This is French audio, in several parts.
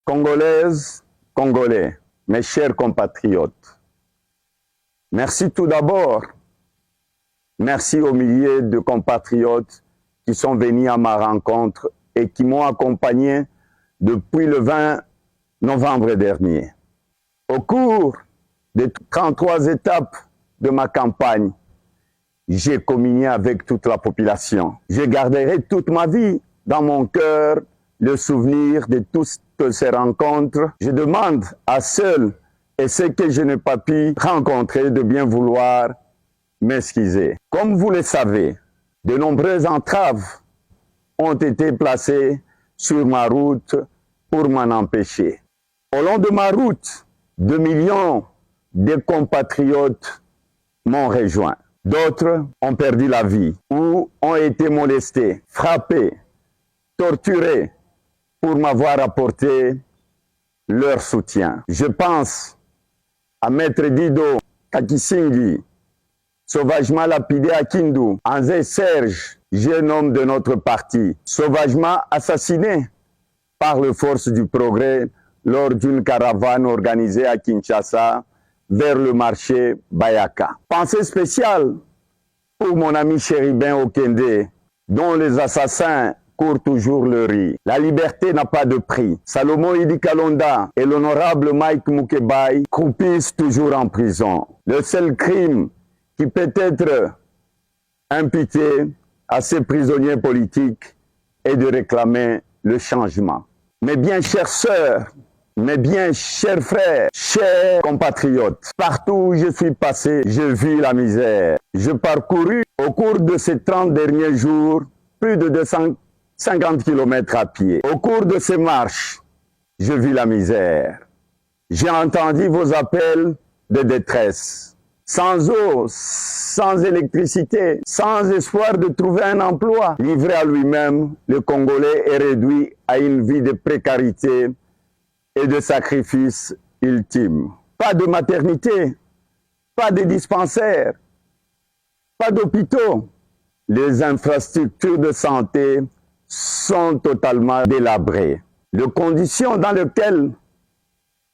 Congolaises, Congolais, mes chers compatriotes, merci tout d'abord. Merci aux milliers de compatriotes qui sont venus à ma rencontre et qui m'ont accompagné depuis le 20 novembre dernier. Au cours des 33 étapes de ma campagne, j'ai communié avec toute la population. Je garderai toute ma vie dans mon cœur le souvenir de toutes ces rencontres. Je demande à ceux et ceux que je n'ai pas pu rencontrer de bien vouloir m'excuser. Comme vous le savez, de nombreuses entraves ont été placées sur ma route pour m'en empêcher. Au long de ma route, 2 millions de compatriotes m'ont rejoint. D'autres ont perdu la vie ou ont été molestés, frappés, torturés pour m'avoir apporté leur soutien. Je pense à Maître Dido Kakisingi, sauvagement lapidé à Kindu, Anzé Serge, jeune homme de notre parti, sauvagement assassiné par les forces du progrès lors d'une caravane organisée à Kinshasa vers le marché Bayaka. Pensée spéciale pour mon ami Chéribin Okende, dont les assassins courent toujours le riz. La liberté n'a pas de prix. Salomon Idi Kalonda et l'honorable Mike Mukebai croupissent toujours en prison. Le seul crime qui peut être imputé à ces prisonniers politiques est de réclamer le changement. Mes bien chères sœurs, mes bien chers frères, chers compatriotes, partout où je suis passé, je vis la misère. Je parcourus au cours de ces 30 derniers jours plus de 250 km à pied. Au cours de ces marches, je vis la misère. J'ai entendu vos appels de détresse. Sans eau, sans électricité, sans espoir de trouver un emploi, livré à lui-même, le Congolais est réduit à une vie de précarité et de sacrifice ultime. Pas de maternité, pas de dispensaires, pas d'hôpitaux. Les infrastructures de santé sont totalement délabrées. Les conditions dans lesquelles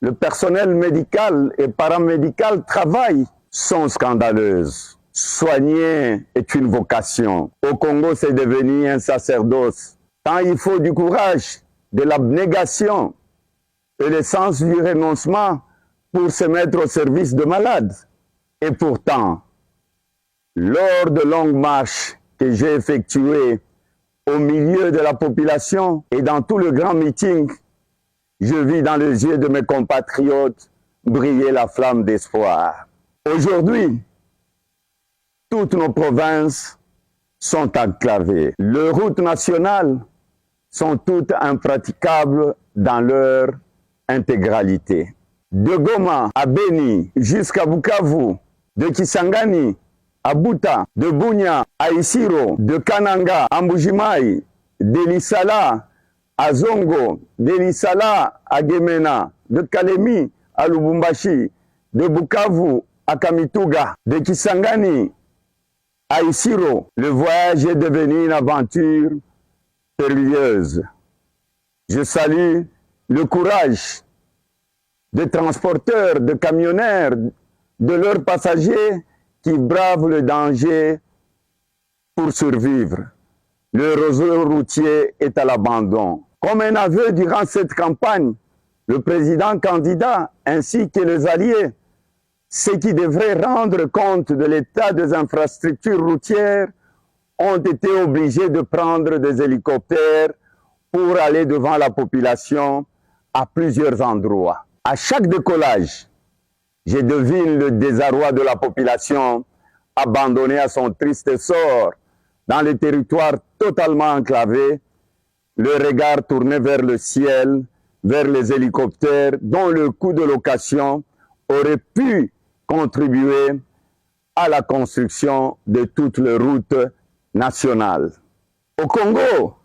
le personnel médical et paramédical travaillent sont scandaleuses. Soigner est une vocation. Au Congo, c'est devenu un sacerdoce. Tant il faut du courage, de l'abnégation et le sens du renoncement pour se mettre au service de malades. Et pourtant, lors de longues marches que j'ai effectuées au milieu de la population et dans tout le grand meeting, je vis dans les yeux de mes compatriotes briller la flamme d'espoir. Aujourd'hui, toutes nos provinces sont enclavées. Les routes nationales sont toutes impraticables dans leur intégralité. De Goma à Beni jusqu'à Bukavu, de Kisangani à Buta, de Bunia à Isiro, de Kananga à Mbujimai, de Lissala à Zongo, de Lissala à Gemena, de Kalemi à Lubumbashi, de Bukavu à Kamituga, de Kisangani à Isiro. Le voyage est devenu une aventure périlleuse. Je salue le courage des transporteurs, de camionneurs, de leurs passagers qui bravent le danger pour survivre. Le réseau routier est à l'abandon. Comme un aveu durant cette campagne, le président candidat ainsi que les alliés, ceux qui devraient rendre compte de l'état des infrastructures routières, ont été obligés de prendre des hélicoptères pour aller devant la population à plusieurs endroits. À chaque décollage, je devine le désarroi de la population abandonnée à son triste sort dans les territoires totalement enclavés, le regard tourné vers le ciel, vers les hélicoptères dont le coût de location aurait pu contribuer à la construction de toutes les routes nationales. Au Congo,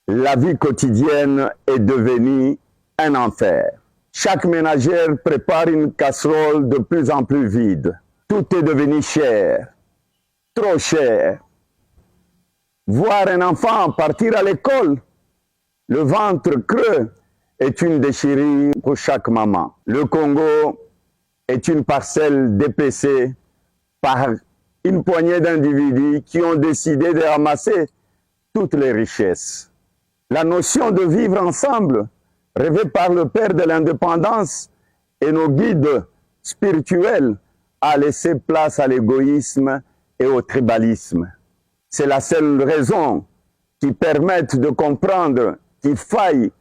la vie quotidienne est devenue un enfer. Chaque ménagère prépare une casserole de plus en plus vide. Tout est devenu cher, trop cher. Voir un enfant partir à l'école, le ventre creux est une déchirure pour chaque maman. Le Congo est une parcelle dépecée par une poignée d'individus qui ont décidé de ramasser toutes les richesses. La notion de vivre ensemble, rêvée par le père de l'indépendance et nos guides spirituels, a laissé place à l'égoïsme et au tribalisme. C'est la seule raison qui permette de comprendre qu'il faille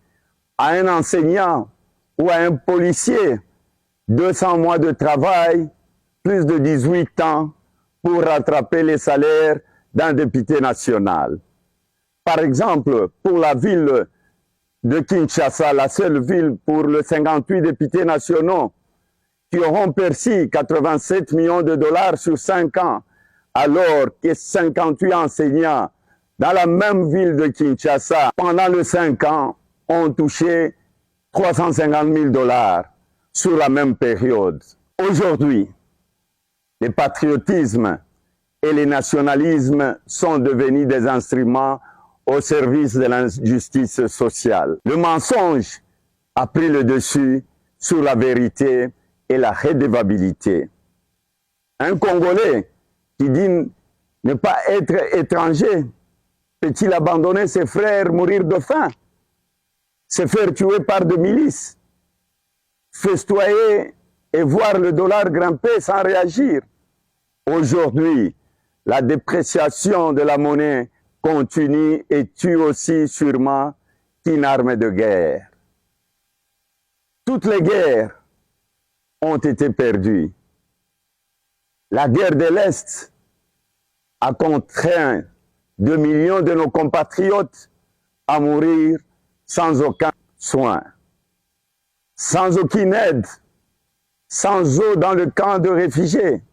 à un enseignant ou à un policier 200 mois de travail, plus de 18 ans pour rattraper les salaires d'un député national. Par exemple, pour la ville de Kinshasa, la seule ville pour les 58 députés nationaux qui auront perçu 87 millions de dollars sur 5 ans, alors que 58 enseignants dans la même ville de Kinshasa, pendant les 5 ans, ont touché 350 000 dollars sur la même période. Aujourd'hui, le patriotisme et le nationalisme sont devenus des instruments au service de l'injustice sociale. Le mensonge a pris le dessus sur la vérité et la redevabilité. Un Congolais qui dit ne pas être étranger peut-il abandonner ses frères, mourir de faim, se faire tuer par des milices, festoyer et voir le dollar grimper sans réagir? Aujourd'hui, la dépréciation de la monnaie continue et tue aussi sûrement qu'une arme de guerre. Toutes les guerres ont été perdues. La guerre de l'Est a contraint 2 millions de nos compatriotes à mourir sans aucun soin, sans aucune aide, sans eau dans le camp de réfugiés.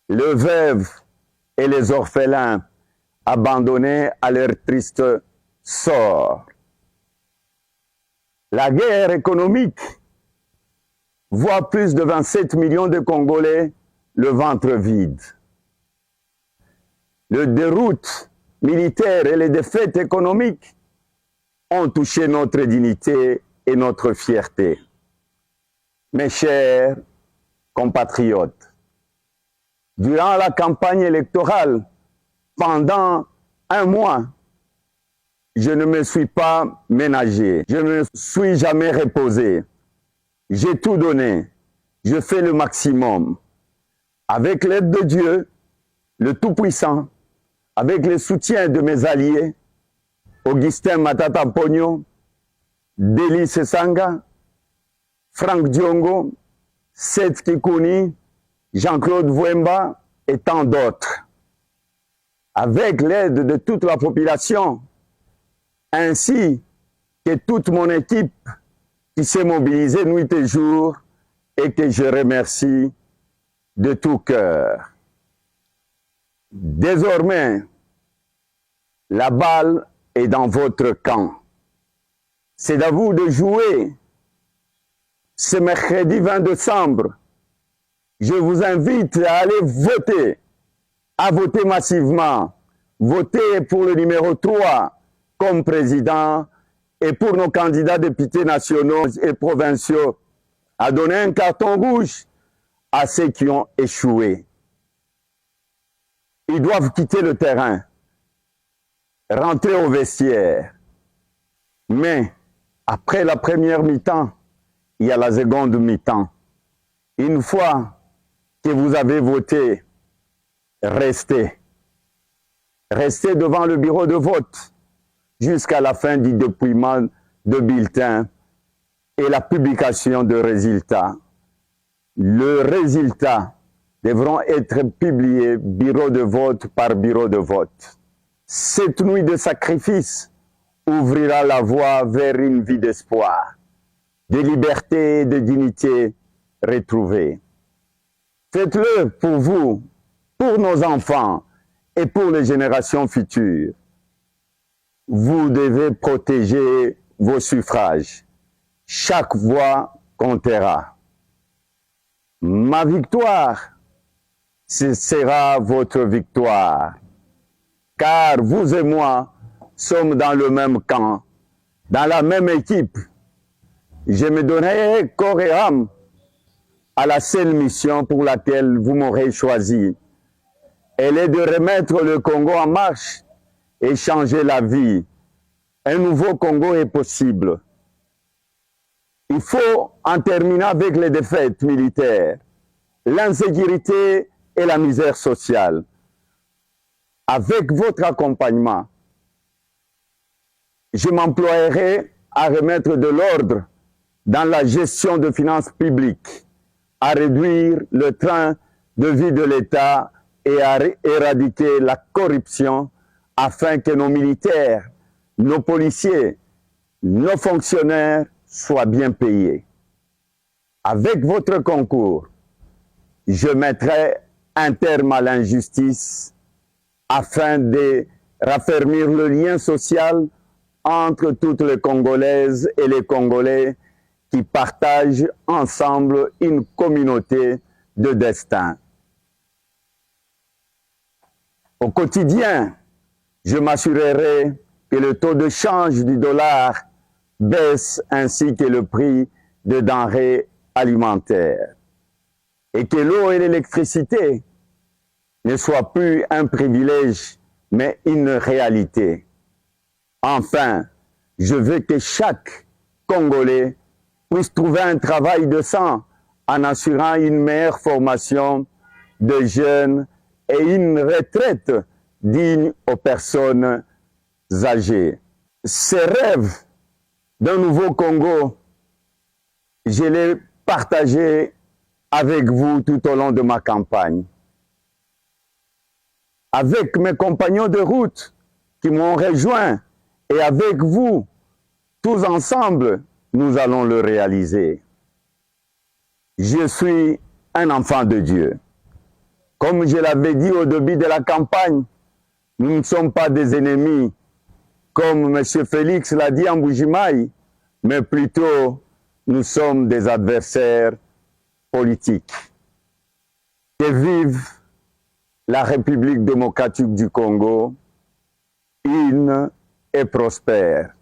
Les veuves et les orphelins abandonnés à leur triste sort. La guerre économique voit plus de 27 millions de Congolais le ventre vide. Le déroute militaire et les défaites économiques ont touché notre dignité et notre fierté. Mes chers compatriotes, durant la campagne électorale, pendant un mois, je ne me suis pas ménagé, je ne me suis jamais reposé. J'ai tout donné, je fais le maximum. Avec l'aide de Dieu, le Tout-Puissant, avec le soutien de mes alliés, Augustin Matata Pogno, Delis Sanga, Franck Diongo, Seth Kikouni, Jean-Claude Vouemba et tant d'autres. Avec l'aide de toute la population, ainsi que toute mon équipe qui s'est mobilisée nuit et jour et que je remercie de tout cœur. Désormais, la balle est dans votre camp. C'est à vous de jouer. Ce mercredi 20 décembre, je vous invite à aller voter, à voter massivement. Voter pour le numéro 3 comme président et pour nos candidats députés nationaux et provinciaux, à donner un carton rouge à ceux qui ont échoué. Ils doivent quitter le terrain, rentrer au vestiaire. Mais après la première mi-temps, il y a la seconde mi-temps. Une fois que vous avez voté, restez. Restez devant le bureau de vote jusqu'à la fin du dépouillement de bulletins et la publication de résultats. Le résultat devront être publiés bureau de vote par bureau de vote. Cette nuit de sacrifice ouvrira la voie vers une vie d'espoir, de liberté et de dignité retrouvée. Faites-le pour vous, pour nos enfants et pour les générations futures. Vous devez protéger vos suffrages. Chaque voix comptera. Ma victoire, ce sera votre victoire. Car vous et moi sommes dans le même camp dans la même équipe, je me donnerai corps et âme à la seule mission pour laquelle vous m'aurez choisi. Elle est de remettre le Congo en marche et changer la vie. Un nouveau Congo est possible. Il faut en terminer avec les défaites militaires, l'insécurité et la misère sociale. Avec votre accompagnement, je m'emploierai à remettre de l'ordre dans la gestion de finances publiques, à réduire le train de vie de l'État et à éradiquer la corruption afin que nos militaires, nos policiers, nos fonctionnaires soient bien payés. Avec votre concours, je mettrai un terme à l'injustice afin de raffermir le lien social entre toutes les Congolaises et les Congolais qui partagent ensemble une communauté de destin. Au quotidien, je m'assurerai que le taux de change du dollar baisse ainsi que le prix de denrées alimentaires et que l'eau et l'électricité ne soient plus un privilège mais une réalité. Enfin, je veux que chaque Congolais puisse trouver un travail décent en assurant une meilleure formation de jeunes et une retraite digne aux personnes âgées. Ces rêves d'un nouveau Congo, je les partagé avec vous tout au long de ma campagne. Avec mes compagnons de route qui m'ont rejoint et avec vous, tous ensemble, nous allons le réaliser. Je suis un enfant de Dieu. Comme je l'avais dit au début de la campagne, nous ne sommes pas des ennemis, comme M. Félix l'a dit en Bujimaï, mais plutôt nous sommes des adversaires politiques. Que vive la République démocratique du Congo, une et prospère.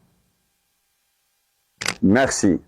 Merci.